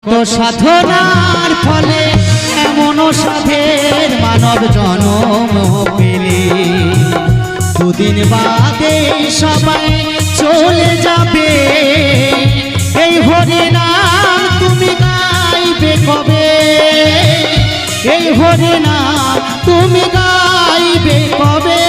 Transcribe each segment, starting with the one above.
কত সাধনার ফলে এমন সাধের মানব জন্ম পেলে দুদিন বাদে সবাই চলে যাবে। এই হরি নাম তুমি গাইবে কবে? এই হরি নাম তুমি গাইবে কবে?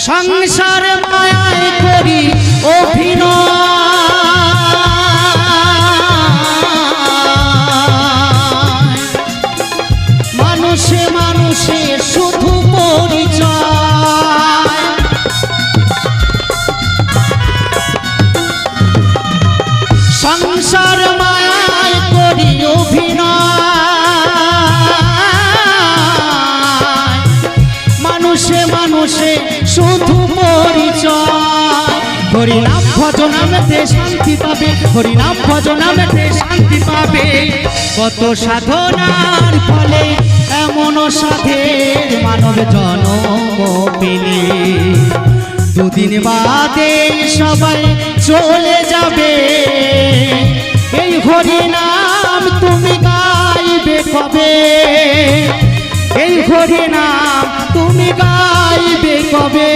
সংসার মায়ায় করি অভিনয়, মানুষে মানুষে শুধু পরিচয়। সংসার মায়ায় করি অভিনয়, মানুষে মানুষে শুধু পরিচয়। হরি নাম ভজনামেতে শান্তি পাবে, হরি নাম ভজনামেতে শান্তি পাবে। কত সাধনার ফলে এমন সাধের মানব জন্ম পেলে দুদিন বাদে সবাই চলে যাবে। এই হরি নাম তুমি গাইবে কবে? এই হরি নাম তুমি গাইবে কবে?